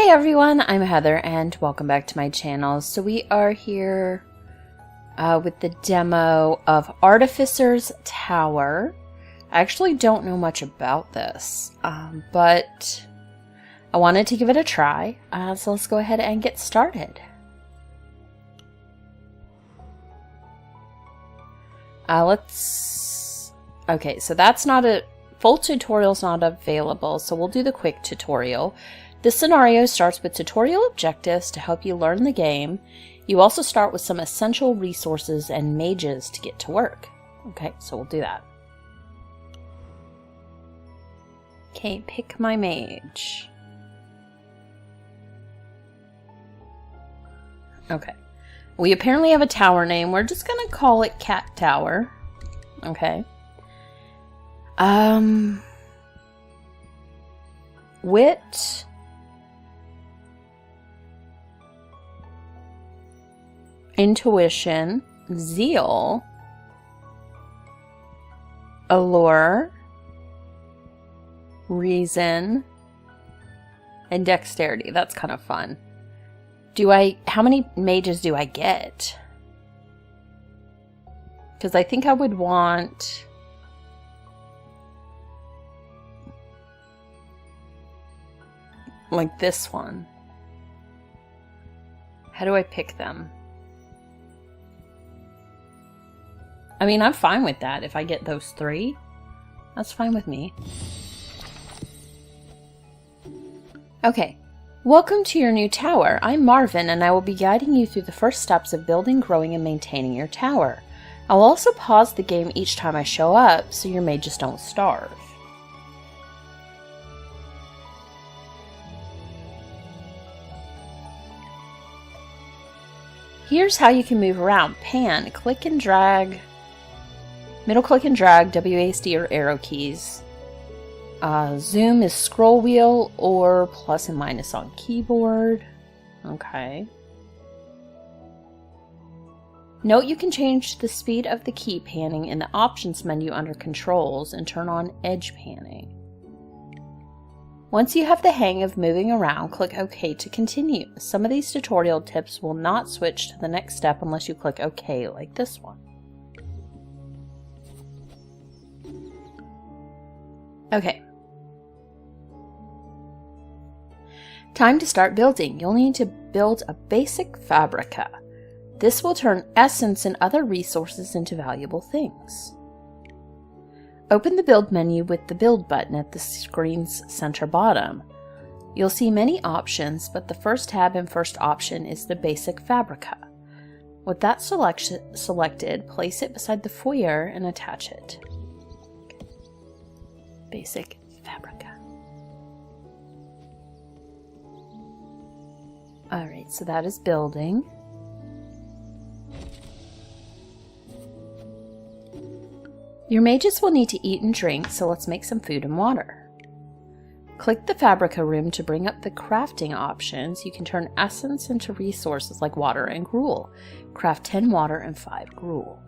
Hey everyone, I'm Heather and welcome back to my channel. So we are here with the demo of Artificer's Tower. I actually don't know much about this, but I wanted to give it a try. So let's go ahead and get started. Okay, so that's not a full tutorial's not available, so we'll do the quick tutorial. This scenario starts with tutorial objectives to help you learn the game. You also start with some essential resources and mages to get to work. Okay, so we'll do that. Okay, pick my mage. Okay. We apparently have a tower name. We're just gonna call it Cat Tower. Okay. Wit. Intuition, zeal, allure, reason, and dexterity. That's kind of fun. How many mages do I get? Because I think I would want like this one. How do I pick them? I mean, I'm fine with that. If I get those three, that's fine with me. Okay, welcome to your new tower. I'm Marvin, and I will be guiding you through the first steps of building, growing, and maintaining your tower. I'll also pause the game each time I show up, so your mages don't starve. Here's how you can move around. Pan, click and drag. Middle click and drag, WASD or arrow keys. Zoom is scroll wheel or plus and minus on keyboard. Okay. Note you can change the speed of the key panning in the options menu under controls and turn on edge panning. Once you have the hang of moving around, click OK to continue. Some of these tutorial tips will not switch to the next step unless you click OK like this one. Okay. Time to start building. You'll need to build a basic fabrica. This will turn essence and other resources into valuable things. Open the build menu with the build button at the screen's center bottom. You'll see many options, but the first tab and first option is the basic fabrica. With that selected, place it beside the foyer and attach it. Basic fabrica. Alright, so that is building. Your mages will need to eat and drink, so let's make some food and water. Click the Fabrica room to bring up the crafting options. You can turn essence into resources like water and gruel. Craft 10 water and 5 gruel.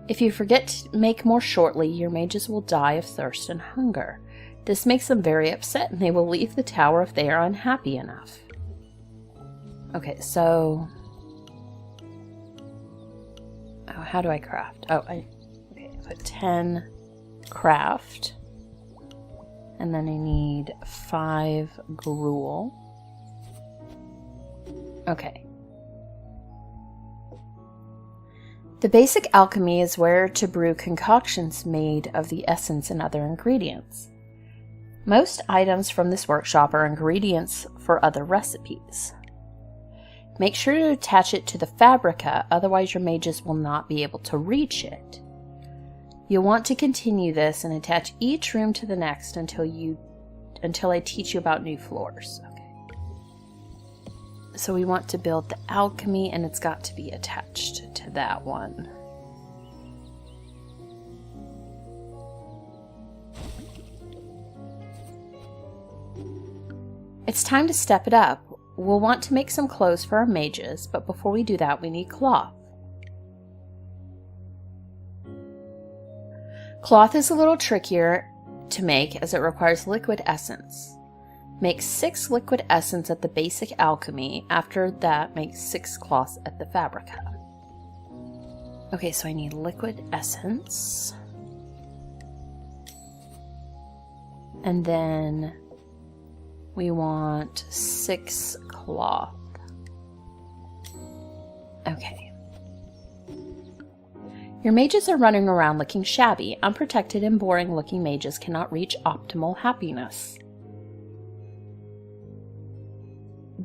If you forget to make more shortly, your mages will die of thirst and hunger. This makes them very upset and they will leave the tower if they are unhappy enough. Okay, so... Oh, how do I craft? Okay, put 10 craft. And then I need 5 gruel. Okay. The basic alchemy is where to brew concoctions made of the essence and other ingredients. Most items from this workshop are ingredients for other recipes. Make sure to attach it to the fabrica, otherwise your mages will not be able to reach it. You'll want to continue this and attach each room to the next until I teach you about new floors. Okay. So we want to build the alchemy and it's got to be attached to that one. It's time to step it up. We'll want to make some clothes for our mages, but before we do that we need cloth. Cloth is a little trickier to make as it requires liquid essence. Make 6 liquid essence at the basic alchemy. After that, make 6 cloths at the fabrica. Okay, so I need liquid essence. And then we want 6 cloth. Okay. Your mages are running around looking shabby. Unprotected and boring looking mages cannot reach optimal happiness.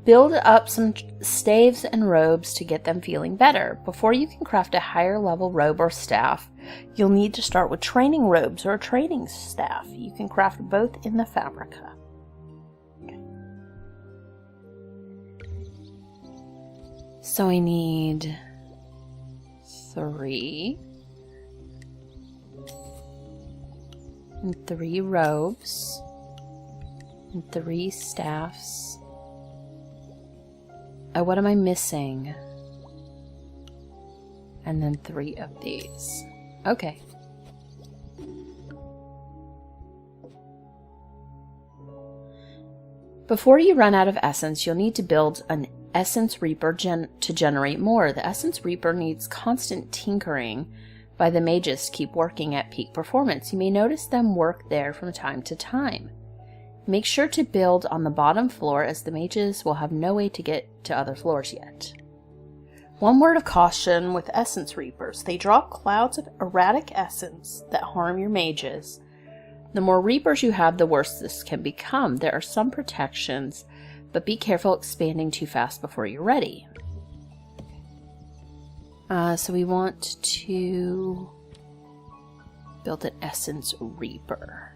Build up some staves and robes to get them feeling better. Before you can craft a higher level robe or staff, you'll need to start with training robes or a training staff. You can craft both in the fabrica. Okay. So I need 3. And 3 robes. And 3 staffs. Oh, what am I missing? And then 3 of these. Okay. Before you run out of essence, you'll need to build an Essence Reaper to generate more. The Essence Reaper needs constant tinkering by the mages to keep working at peak performance. You may notice them work there from time to time. Make sure to build on the bottom floor, as the mages will have no way to get to other floors yet. One word of caution with Essence Reapers. They drop clouds of erratic essence that harm your mages. The more Reapers you have, the worse this can become. There are some protections, but be careful expanding too fast before you're ready. So we want to build an Essence Reaper.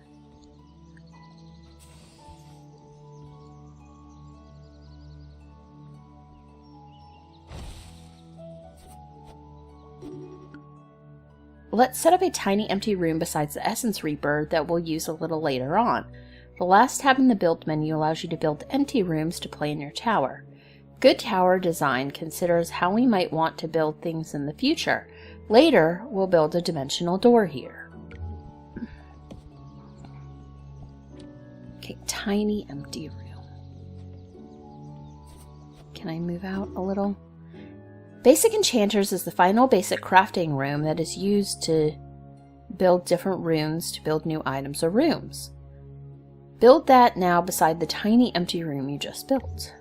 Let's set up a tiny empty room besides the Essence Reaper that we'll use a little later on. The last tab in the build menu allows you to build empty rooms to play in your tower. Good tower design considers how we might want to build things in the future. Later, we'll build a dimensional door here. Okay, tiny empty room. Can I move out a little? Basic Enchanters is the final basic crafting room that is used to build different runes to build new items or rooms. Build that now beside the tiny empty room you just built.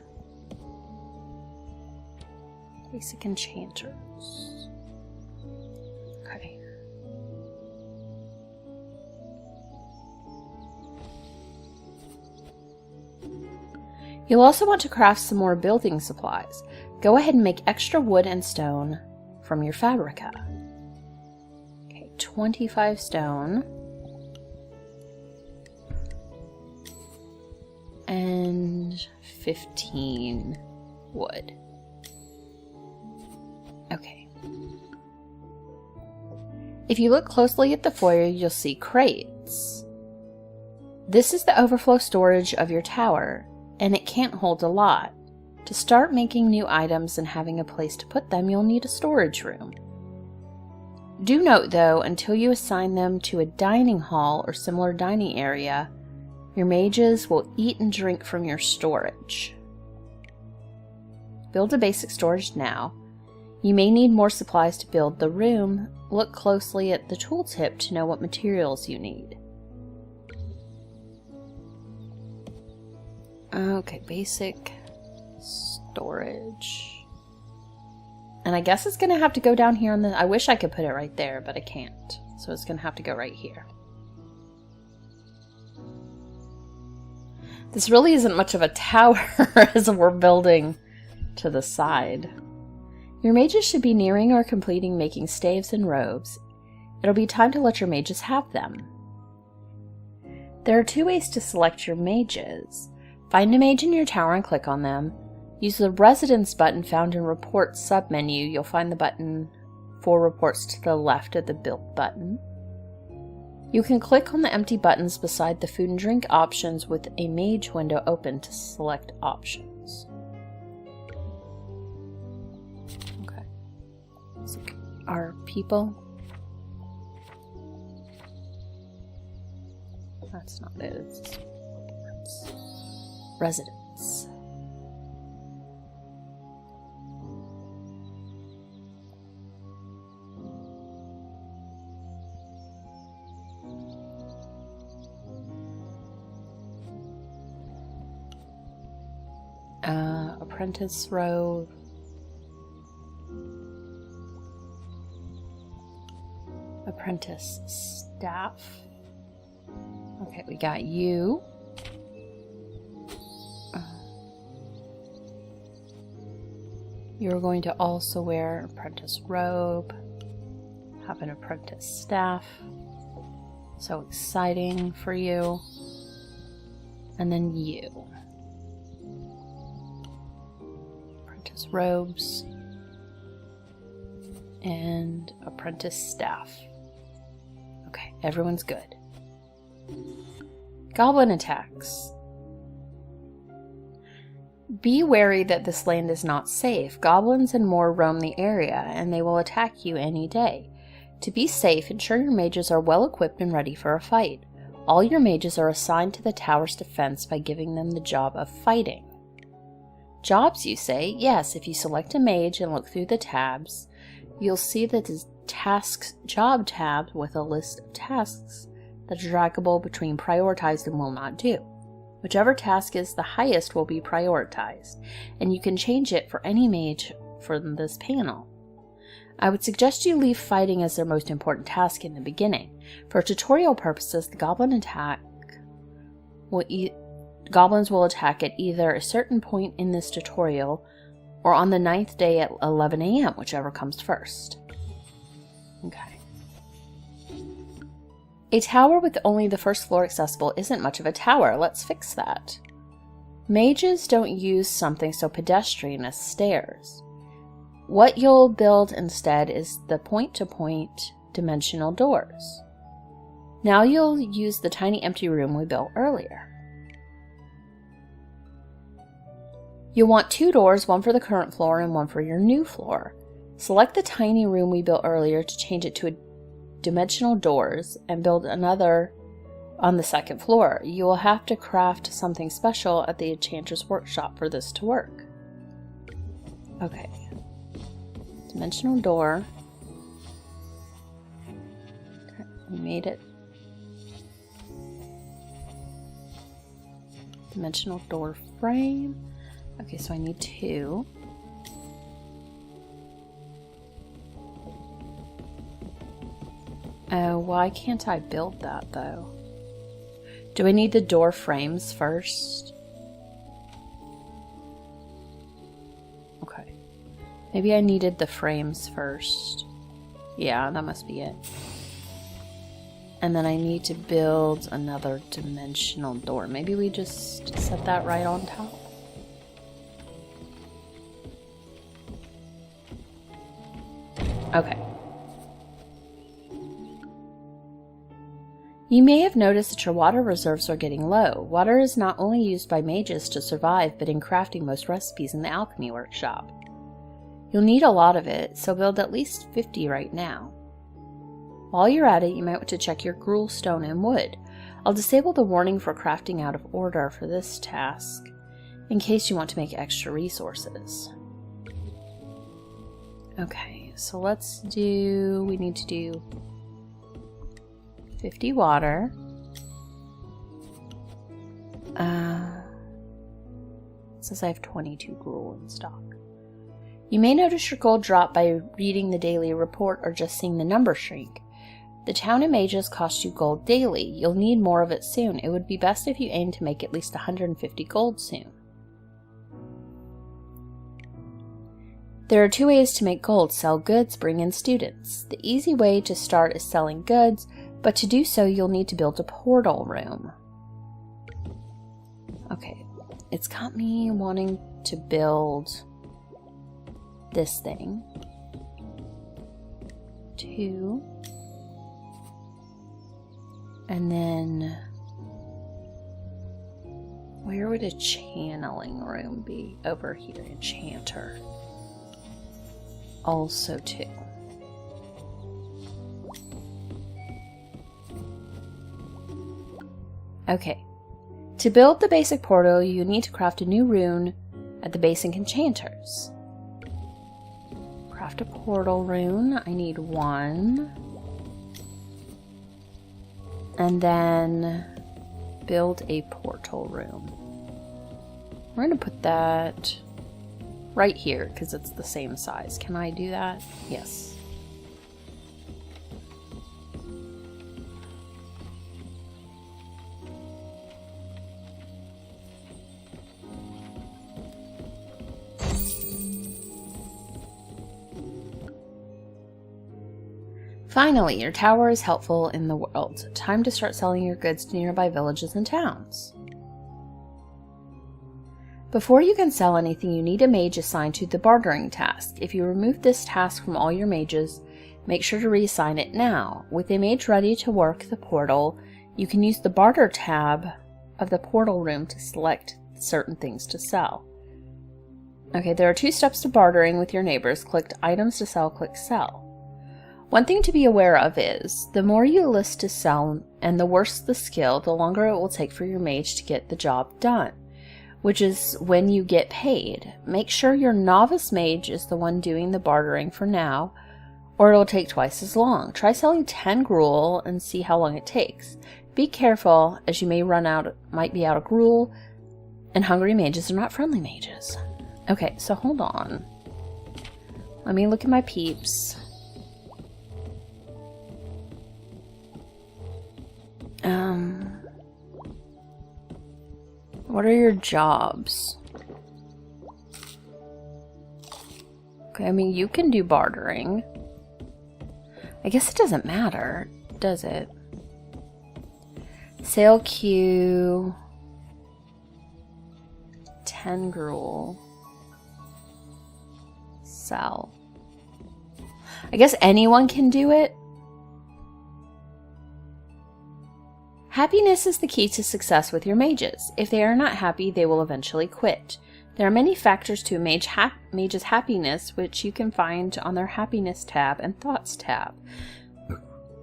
Basic Enchanters. Okay. You'll also want to craft some more building supplies. Go ahead and make extra wood and stone from your fabrica. Okay, 25 stone. And 15 wood. Okay. If you look closely at the foyer, you'll see crates. This is the overflow storage of your tower, and it can't hold a lot. To start making new items and having a place to put them, you'll need a storage room. Do note, though, until you assign them to a dining hall or similar dining area, your mages will eat and drink from your storage. Build a basic storage now. You may need more supplies to build the room. Look closely at the tooltip to know what materials you need. Okay, basic storage. And I guess it's going to have to go down here on the... I wish I could put it right there, but I can't. So it's going to have to go right here. This really isn't much of a tower as we're building to the side. Your mages should be nearing or completing making staves and robes. It'll be time to let your mages have them. There are 2 ways to select your mages. Find a mage in your tower and click on them. Use the Residence button found in Reports submenu. You'll find the button for reports to the left of the Build button. You can click on the empty buttons beside the food and drink options with a mage window open to select options. Okay. So our people. That's not it. residence. Apprentice robe. Apprentice staff. Okay, we got you. You're going to also wear apprentice robe, have an apprentice staff. So exciting for you. And then you. Apprentice robes and apprentice staff. Okay, everyone's good. Goblin attacks. Be wary that this land is not safe. Goblins and more roam the area, and they will attack you any day. To be safe, ensure your mages are well equipped and ready for a fight. All your mages are assigned to the tower's defense by giving them the job of fighting. Jobs, you say? Yes, if you select a mage and look through the tabs, you'll see that the Tasks job tab with a list of tasks that are draggable between prioritized and will not do. Whichever task is the highest will be prioritized, and you can change it for any mage from this panel. I would suggest you leave fighting as their most important task in the beginning. For tutorial purposes, the goblins will attack at either a certain point in this tutorial or on the 9th day at 11 a.m., whichever comes first. Okay. A tower with only the first floor accessible isn't much of a tower. Let's fix that. Mages don't use something so pedestrian as stairs. What you'll build instead is the point-to-point dimensional doors. Now you'll use the tiny empty room we built earlier. You'll want 2 doors, one for the current floor and one for your new floor. Select the tiny room we built earlier to change it to a dimensional doors and build another on the 2nd floor. You will have to craft something special at the Enchanter's Workshop for this to work. Okay. Dimensional door. Okay, we made it. Dimensional door frame. Okay, so I need 2. Why can't I build that, though? Do I need the door frames first? Okay. Maybe I needed the frames first. Yeah, that must be it. And then I need to build another dimensional door. Maybe we just set that right on top. Okay. You may have noticed that your water reserves are getting low. Water is not only used by mages to survive, but in crafting most recipes in the alchemy workshop. You'll need a lot of it, so build at least 50 right now. While you're at it, you might want to check your gruel stone and wood. I'll disable the warning for crafting out of order for this task, in case you want to make extra resources. Okay, so let's do, we need to do 50 water. It says I have 22 gruel in stock. You may notice your gold drop by reading the daily report or just seeing the number shrink. The town and mages cost you gold daily. You'll need more of it soon. It would be best if you aim to make at least 150 gold soon. There are 2 ways to make gold: sell goods, bring in students. The easy way to start is selling goods, but to do so you'll need to build a portal room. Okay, it's got me wanting to build this thing. 2. And then where would a channeling room be? Over here, enchanter. Also 2. Okay. To build the basic portal, you need to craft a new rune at the basic enchanters. Craft a portal rune. I need 1. And then build a portal rune. We're going to put that right here because it's the same size. Can I do that? Yes. Finally, your tower is helpful in the world. Time to start selling your goods to nearby villages and towns. Before you can sell anything, you need a mage assigned to the bartering task. If you remove this task from all your mages, make sure to reassign it now. With a mage ready to work the portal, you can use the barter tab of the portal room to select certain things to sell. Okay, there are 2 steps to bartering with your neighbors. Click items to sell, click sell. One thing to be aware of is, the more you list to sell and the worse the skill, the longer it will take for your mage to get the job done, which is when you get paid. Make sure your novice mage is the one doing the bartering for now, or it'll take twice as long. Try selling 10 gruel and see how long it takes. Be careful, as you might be out of gruel, and hungry mages are not friendly mages. Okay, so hold on. Let me look at my peeps. What are your jobs? Okay, I mean, you can do bartering. I guess it doesn't matter, does it? Sale queue. 10 gruel. Sell. I guess anyone can do it. Happiness is the key to success with your mages. If they are not happy, they will eventually quit. There are many factors to a mage's happiness, which you can find on their happiness tab and thoughts tab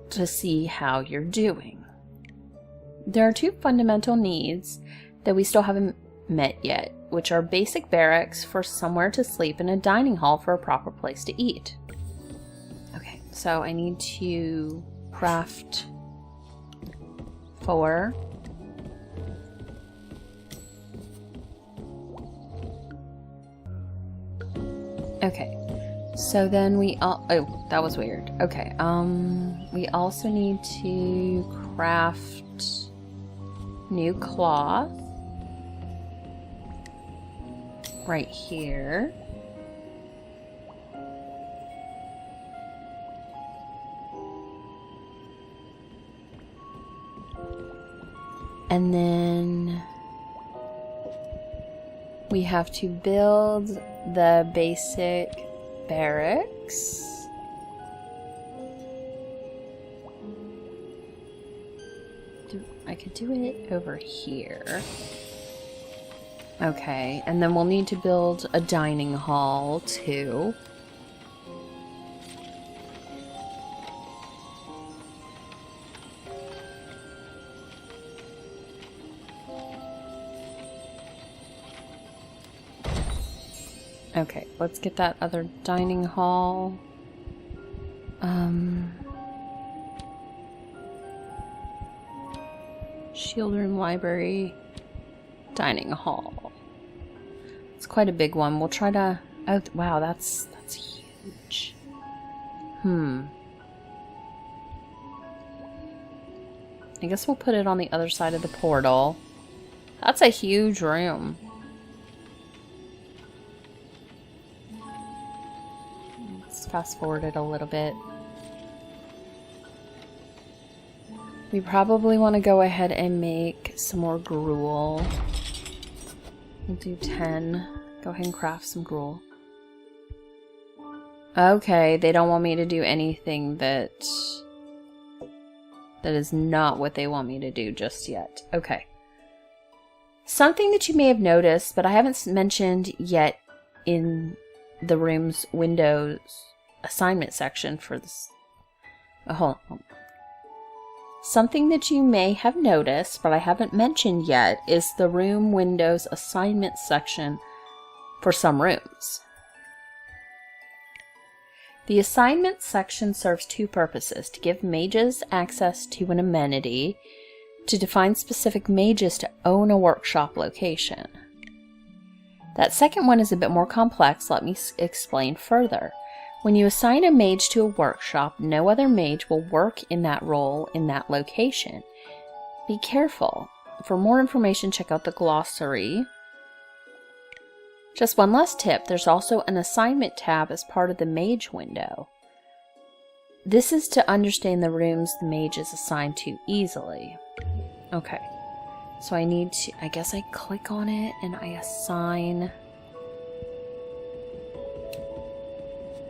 to see how you're doing. There are 2 fundamental needs that we still haven't met yet, which are basic barracks for somewhere to sleep and a dining hall for a proper place to eat. Okay, so I need to craft 4. Okay, so then oh, that was weird. Okay, we also need to craft new cloth right here. And then we have to build the basic barracks. I could do it over here. Okay, and then we'll need to build a dining hall too. Okay, let's get that other dining hall. Shield room, library, dining hall. It's quite a big one. We'll try to... Oh, wow, that's huge. I guess we'll put it on the other side of the portal. That's a huge room. Let's fast forward it a little bit. We probably want to go ahead and make some more gruel. We'll do 10. Go ahead and craft some gruel. Okay, they don't want me to do anything that is not what they want me to do just yet. Okay. Something that you may have noticed, but I haven't mentioned yet in the room's Windows assignment section for this. Hold on. Something that you may have noticed, but I haven't mentioned yet, is the room windows assignment section for some rooms. The assignment section serves two purposes: to give mages access to an amenity, to define specific mages to own a workshop location. That second one is a bit more complex. Let me explain further. When you assign a mage to a workshop, no other mage will work in that role in that location. Be careful. For more information, check out the glossary. Just one last tip, there's also an assignment tab as part of the mage window. This is to understand the rooms the mage is assigned to easily. Okay, so I need to, I guess I click on it and I assign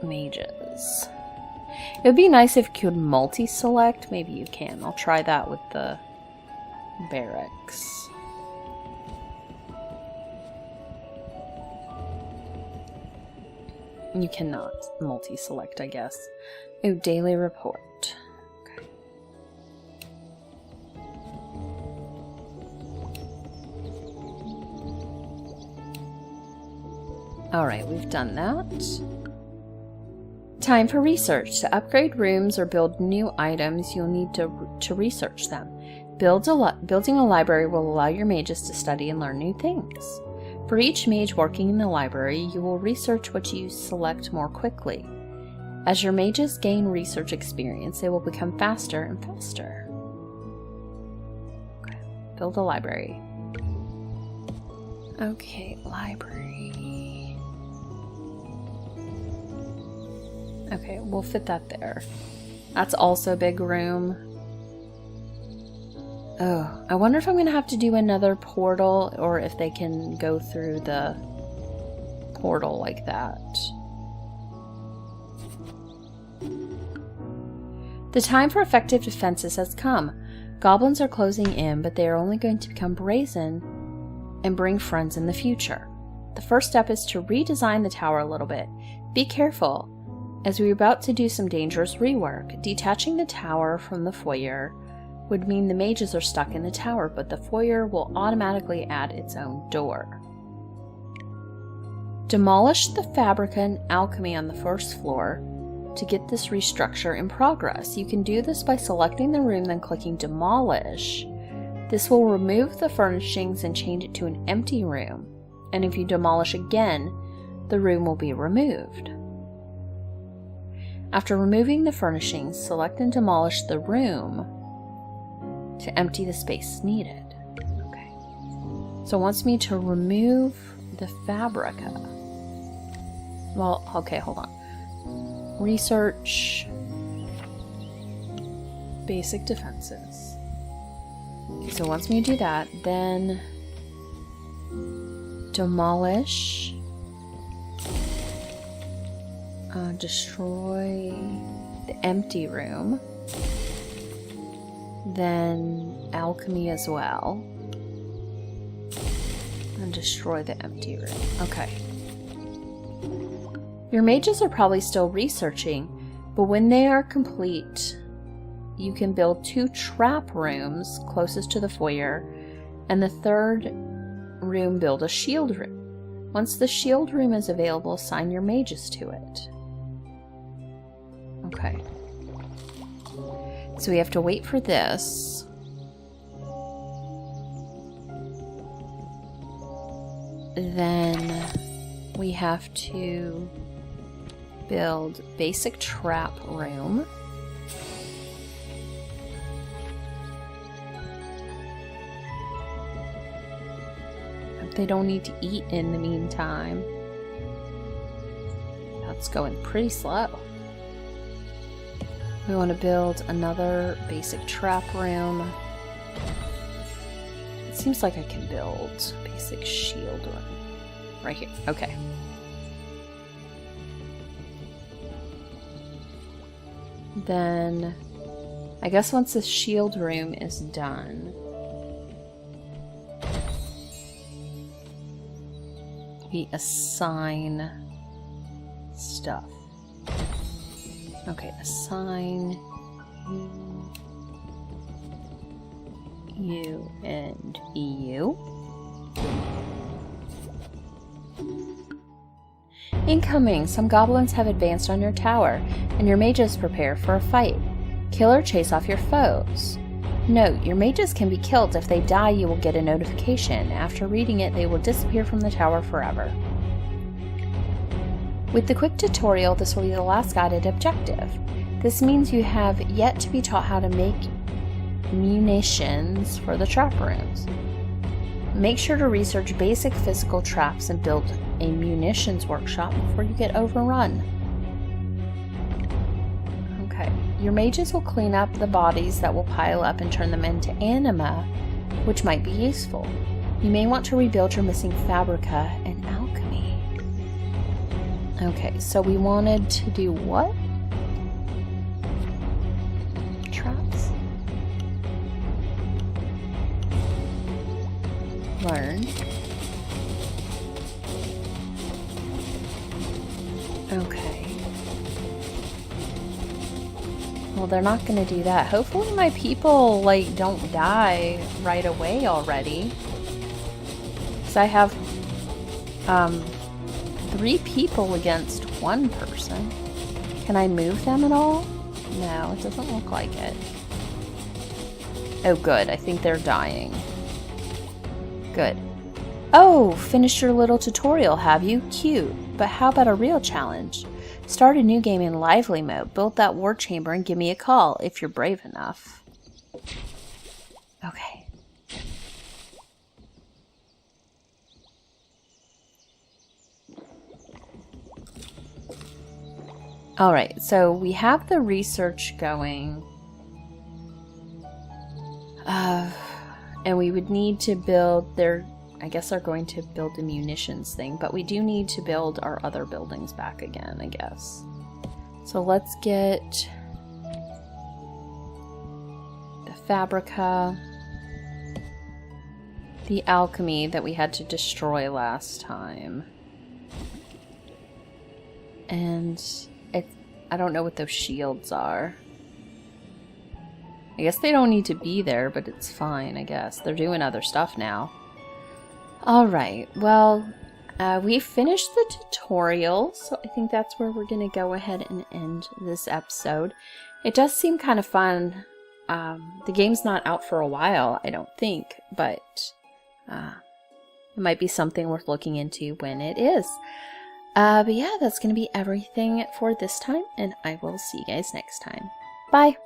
mages. It would be nice if you could multi-select. Maybe you can. I'll try that with the barracks. You cannot multi-select, I guess. Oh, daily report. Okay. Alright, we've done that. Time for research. To upgrade rooms or build new items, you'll need to research them. Building a library will allow your mages to study and learn new things. For each mage working in the library, you will research what you select more quickly. As your mages gain research experience, they will become faster and faster. Okay, build a library. Okay, library. Okay, we'll fit that there. That's also a big room. Oh, I wonder if I'm going to have to do another portal or if they can go through the portal like that. The time for effective defenses has come. Goblins are closing in, but they are only going to become brazen and bring friends in the future. The first step is to redesign the tower a little bit. Be careful, as we're about to do some dangerous rework. Detaching the tower from the foyer would mean the mages are stuck in the tower, but the foyer will automatically add its own door. Demolish the Fabrica and Alchemy on the first floor to get this restructure in progress. You can do this by selecting the room, then clicking Demolish. This will remove the furnishings and change it to an empty room, and if you demolish again, the room will be removed. After removing the furnishings, select and demolish the room to empty the space needed. Okay. So it wants me to remove the Fabrica. Well, okay, hold on. Research. Basic defenses. Okay, so it wants me to do that. Then demolish. Destroy the empty room. Then alchemy as well. And destroy the empty room. Okay. Your mages are probably still researching, but when they are complete, you can build 2 trap rooms closest to the foyer, and the third room build a shield room. Once the shield room is available, assign your mages to it. Okay. So we have to wait for this. Then we have to build basic trap room. They don't need to eat in the meantime. That's going pretty slow. We want to build another basic trap room. It seems like I can build basic shield room. Right here. Okay. Then, I guess once the shield room is done, we assign stuff. Okay, assign you, and you. Incoming! Some goblins have advanced on your tower, and your mages prepare for a fight. Kill or chase off your foes. Note, your mages can be killed. If they die, you will get a notification. After reading it, they will disappear from the tower forever. With the quick tutorial, this will be the last guided objective. This means you have yet to be taught how to make munitions for the trap rooms. Make sure to research basic physical traps and build a munitions workshop before you get overrun. Okay, your mages will clean up the bodies that will pile up and turn them into anima, which might be useful. You may want to rebuild your missing fabrica and alchemy. Okay, so we wanted to do what? Traps. Learn. Okay. Well, they're not going to do that. Hopefully my people, like, don't die right away already. Because I have, 3 people against 1 person. Can I move them at all? No, it doesn't look like it. Oh, good. I think they're dying. Good. Oh, finished your little tutorial, have you? Cute. But how about a real challenge? Start a new game in lively mode, build that war chamber, and give me a call, if you're brave enough. Okay. Alright, so we have the research going. And we would need to build their... I guess they're going to build a munitions thing, but we do need to build our other buildings back again, I guess. So let's get the fabrica, the alchemy that we had to destroy last time. And I don't know what those shields are. I guess they don't need to be there, but it's fine, I guess. They're doing other stuff now. Alright, well, we finished the tutorial, so I think that's where we're going to go ahead and end this episode. It does seem kind of fun. The game's not out for a while, I don't think, but it might be something worth looking into when it is. But yeah, that's going to be everything for this time, and I will see you guys next time. Bye!